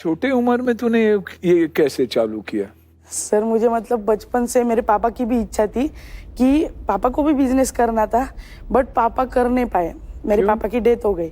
छोटे उम्र में तूने ये कैसे चालू किया? सर मुझे मतलब बचपन से मेरे पापा की भी इच्छा थी कि पापा को भी बिजनेस करना था, बट पापा कर नहीं पाए। मेरे क्यों? पापा की डेथ हो गई।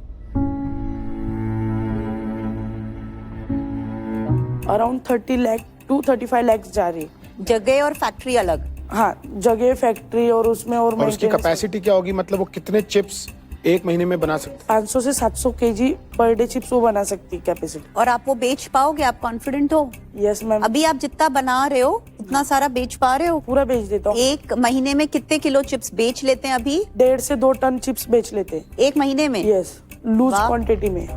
अराउंड 30 लाख टू 35 लाख जा रही। जगह और फैक्ट्री अलग? हाँ, जगह, फैक्ट्री और उसमें और उसकी कैपेसिटी क्या होगी? मतलब वो कितने चिप्स एक महीने में बना सकते? 500 से 700 केजी पर डे चिप्स वो बना सकती कैपेसिटी। और आप वो बेच पाओगे? आप कॉन्फिडेंट हो? Yes ma'am. अभी आप जितना बना रहे हो उतना सारा बेच पा रहे हो? पूरा बेच देता हूँ। एक महीने में कितने किलो चिप्स बेच लेते हैं अभी? 1.5 से 2 टन चिप्स बेच लेते हैं एक महीने में? यस, लूज वाह। क्वांटिटी में।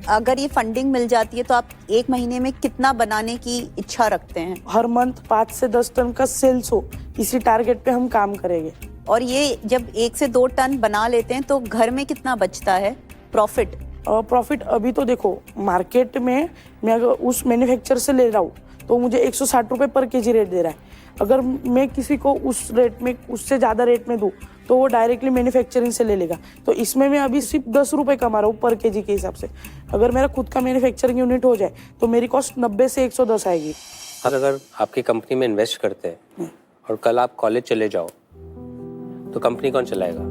अगर ये फंडिंग मिल जाती है तो आप एक महीने में कितना बनाने की इच्छा रखते हैं? हर मंथ 5 से 10 टन का सेल्स हो, इसी टारगेट पे हम काम करेंगे। और ये जब 1 से 2 टन बना लेते हैं तो घर में कितना बचता है प्रॉफिट? प्रॉफिट अभी तो देखो मार्केट में मैं अगर उस मैन्युफैक्चर से ले रहा हूँ तो मुझे 160 रुपये पर केजी रेट दे रहा है। अगर मैं किसी को उस रेट में उससे ज़्यादा रेट में दूँ तो वो डायरेक्टली मैन्युफैक्चरिंग से ले लेगा। तो इसमें मैं अभी सिर्फ 10 रुपये कमा रहा हूँ पर केजी के हिसाब से। अगर मेरा खुद का मैन्युफैक्चरिंग यूनिट हो जाए तो मेरी कॉस्ट 90 से 110 आएगी। अगर आपकी कंपनी में इन्वेस्ट करते हैं और कल आप कॉलेज चले जाओ तो कंपनी कौन चलाएगा?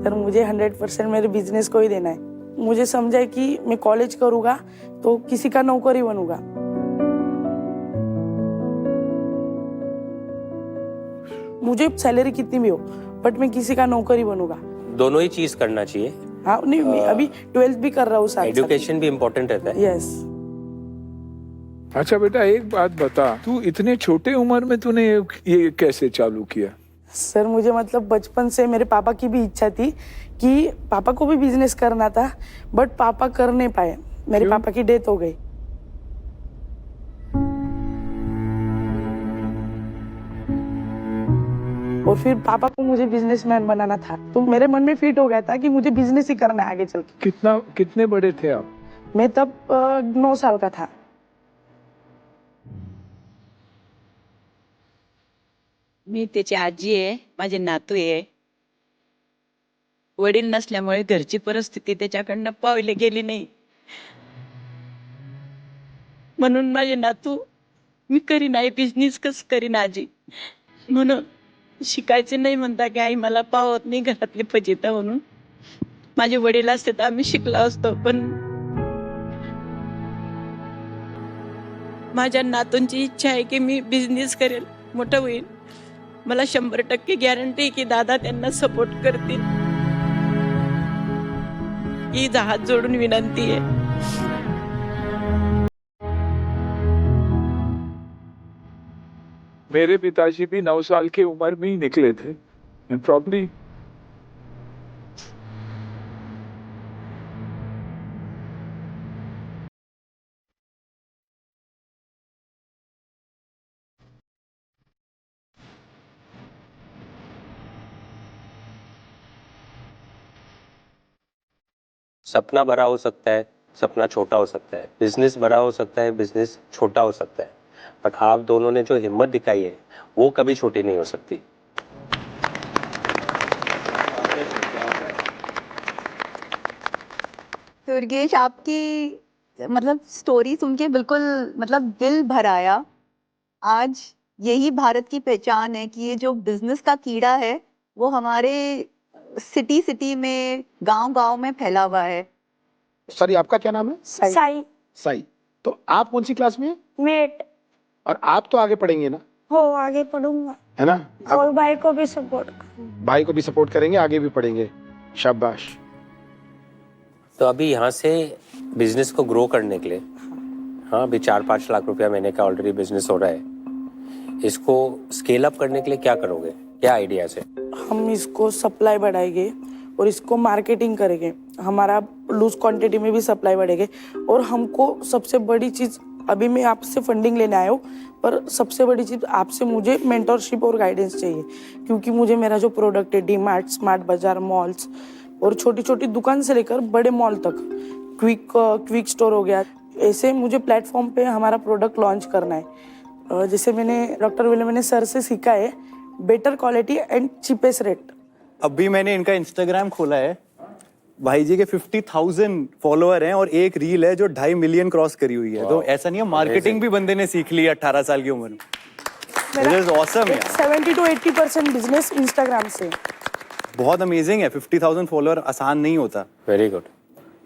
सर मुझे 100% मेरे बिजनेस को ही देना है। मुझे समझा है कि मैं कॉलेज करूँगा तो किसी का नौकरी बनूंगा। मुझे सैलरी कितनी भी हो बट मैं किसी का नौकरी बनूंगा। दोनों ही चीज करना चाहिए। हाँ नहीं, मैं अभी 12th भी कर रहा हूँ साथ। एजुकेशन भी इम्पोर्टेंट रहता है। यस। अच्छा बेटा, एक बात बता, तू इतने छोटे उम्र में तूने ये कैसे चालू किया? सर मुझे मतलब बचपन से मेरे पापा की भी इच्छा थी कि पापा को भी बिजनेस करना था, बट पापा कर नहीं पाए। मेरे क्यों? पापा की डेथ हो गई। और फिर पापा को मुझे बिजनेसमैन बनाना था, तो मेरे मन में फिट हो गया था कि मुझे बिजनेस ही करना है आगे चल के। कितने बड़े थे आप? मैं तब 9 साल का था। मी त्याची आजी आहे, माझे नातू आहे. वडील नसल्यामुळे घरची परिस्थिती त्याच्याकडनं पावली गेली नाही. म्हणून माझे नातू मी करीन आई बिझनेस कस करीन आजी म्हणून शिकायचे नाही म्हणता की आई मला पावत नाही घरातली फजिता म्हणून. माझे वडील असते तर आम्ही शिकलो असतो, पण माझ्या नातूंची इच्छा आहे की मी बिझनेस करेल, मोठं होईल. मला 100% गॅरंटी आहे की दादा त्यांना सपोर्ट करतील. ही हात जोडून विनंती आहे. मेरे पिताजी भी 9 साल की उम्र में ही निकले थे। And probably सपना बड़ा हो सकता है, सपना छोटा हो सकता है, बिजनेस बड़ा हो सकता है, बिजनेस छोटा हो सकता है, बट आप दोनों ने जो हिम्मत दिखाई है वो कभी छोटी नहीं हो सकती। दुर्गेश, आपकी मतलब स्टोरी सुन के बिल्कुल मतलब दिल भर आया। आज यही भारत की पहचान है कि ये जो बिजनेस का कीड़ा है वो हमारे सिटी सिटी में, गांव गांव में फैला हुआ है। सर आपका क्या नाम है? साई। साई। तो आप कौन सी क्लास में हैं? मेट। और आप तो आगे पढ़ेंगे ना? हो, आगे पढ़ूंगा है ना? और भाई को भी सपोर्ट। भाई को भी सपोर्ट करेंगे, आगे भी पढ़ेंगे। शाबाश। तो अभी यहाँ से बिजनेस को ग्रो करने के लिए, हाँ अभी 4-5 लाख रुपया महीने का ऑलरेडी बिजनेस हो रहा है, इसको स्केल अप करने के लिए क्या करोगे? क्या आइडियाज है? हम इसको सप्लाई बढ़ाएंगे और इसको मार्केटिंग करेंगे। हमारा लूज क्वांटिटी में भी सप्लाई बढ़ेगी। और हमको सबसे बड़ी चीज़, अभी मैं आपसे फंडिंग लेने आया हूँ, पर सबसे बड़ी चीज़ आपसे मुझे मेंटरशिप और गाइडेंस चाहिए, क्योंकि मुझे मेरा जो प्रोडक्ट है डी-मार्ट, स्मार्ट बाजार, मॉल्स और छोटी छोटी दुकान से लेकर बड़े मॉल तक, क्विक स्टोर हो गया, ऐसे मुझे प्लेटफॉर्म पे हमारा प्रोडक्ट लॉन्च करना है। जैसे मैंने डॉक्टर विलियम सर से सीखा है, better quality and cheapest rate. अभी मैंने इनका इंस्टाग्राम खोला है भाई जी के 50,000 फॉलोअर हैं और एक रील है जो 2.5 मिलियन क्रॉस करी हुई है। तो ऐसा नहीं है, मार्केटिंग भी बंदे ने सीख ली है 18 साल की उम्र में। It is awesome यार। 70 to 80% बिजनेस इंस्टाग्राम से। बहुत अमेजिंग है, 50,000 फॉलोअर आसान नहीं होता। Very good.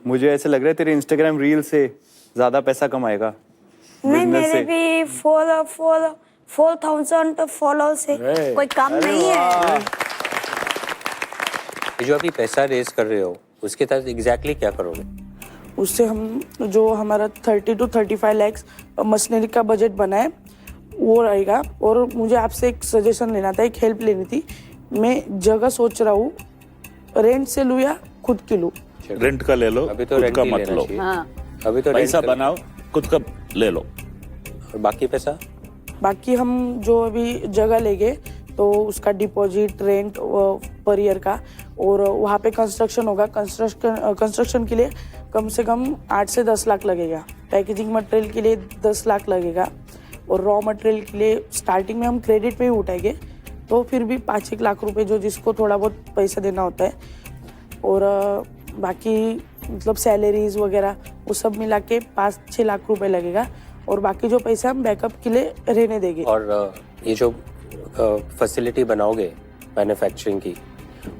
मुझे ऐसे लग रहा है तेरे इंस्टाग्राम रील से ज्यादा पैसा कमाएगा नहीं, business मेरे से। भी 4,000 फॉलोअर्स है, कोई कम नहीं है। ये जो अभी पैसा रेस कर रहे हो उसके तहत एग्जैक्टली क्या करोगे? उससे हम जो हमारा 30 to 35 lakhs मशीनरी का बजट बना है वो रहेगा। और मुझे आपसे एक सजेशन लेना था, एक हेल्प लेनी थी। मैं जगह सोच रहा हूँ रेंट से लूँ या खुद की लूँ। रेंट का ले लो, अभी तो खुद रेंट का ही मत लेना लो। चाहिए। हाँ। अभी तो पैसा रेंट का- बनाओ, खुद का ले लो। और बाकी पैसा बाकी हम जो अभी जगह लेंगे तो उसका डिपॉजिट रेंट पर ईयर का, और वहाँ पे कंस्ट्रक्शन होगा। कंस्ट्रक्शन के लिए कम से कम 8 से 10 लाख लगेगा। पैकेजिंग मटेरियल के लिए 10 लाख लगेगा, और रॉ मटेरियल के लिए स्टार्टिंग में हम क्रेडिट पे ही उठाएंगे तो फिर भी 5-1 लाख रुपए जो जिसको थोड़ा बहुत पैसा देना होता है। और बाकी मतलब सैलरीज वगैरह वो सब मिला के 5-6 लाख रुपए लगेगा, और बाकी जो पैसा हम बैकअप के लिए रहने देंगे। और ये जो फैसिलिटी बनाओगे मैन्युफैक्चरिंग की,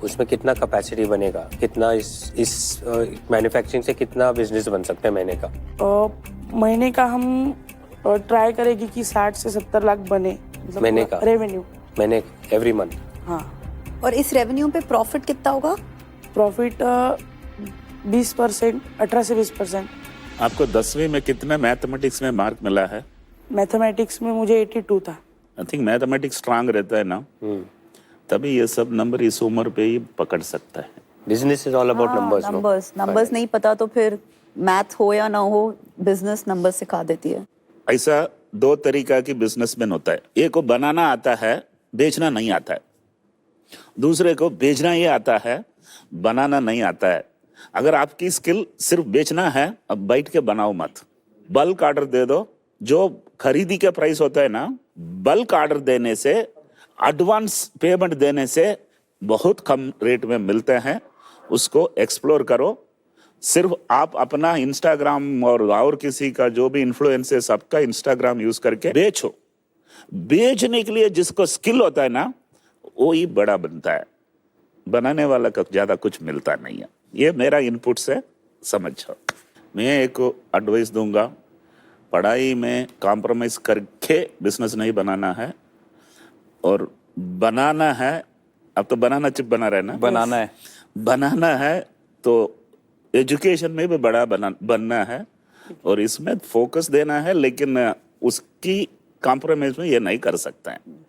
उसमें कितना कैपेसिटी बनेगा? कितना इस मैन्युफैक्चरिंग से कितना बिजनेस बन सकते हैं महीने का? महीने का हम ट्राई करेंगे कि 60 से 70 लाख बने, मतलब महीने का? रेवेन्यू। महीने, एवरी मंथ? हाँ। और इस रेवेन्यू पे प्रॉफिट कितना होगा? प्रॉफिट 20%, 18 से 20%। आपको 10वीं में कितने मैथमेटिक्स में मार्क मिला है? मैथमेटिक्स में मुझे 82 था। आई थिंक मैथमेटिक्स स्ट्रांग रहता है ना, तभी ये सब नंबर इस उम्र पे ही पकड़ सकता है। Business is all about numbers. Numbers नहीं पता तो फिर मैथ हो या ना हो, बिजनेस नंबर सिखा देती है। ऐसा 2 तरीका की बिजनेसमैन होता है। एक को बनाना आता है, बेचना नहीं आता है। दूसरे को बेचना ही आता है, बनाना नहीं आता है। अगर आपकी स्किल सिर्फ बेचना है, अब बैठ के बनाओ मत। बल्क ऑर्डर दे दो। जो खरीदी के प्राइस होता है ना, बल्क ऑर्डर देने से, एडवांस पेमेंट देने से बहुत कम रेट में मिलते हैं। उसको एक्सप्लोर करो। सिर्फ आप अपना इंस्टाग्राम और किसी का जो भी इन्फ्लुएंस है सबका इंस्टाग्राम यूज करके बेचो। बेचने के लिए जिसको स्किल होता है ना, वो ही बड़ा बनता है। बनाने वाला का ज्यादा कुछ मिलता नहीं है। ये मेरा इनपुट से समझो। मैं एक एडवाइस दूंगा, पढ़ाई में कॉम्प्रोमाइज करके बिजनेस नहीं बनाना है, और बनाना है। अब तो बनाना चिप बना रहे ना, बनाना है तो एजुकेशन में भी बड़ा बनना है, और इसमें फोकस देना है, लेकिन उसकी कॉम्प्रोमाइज में ये नहीं कर सकते हैं।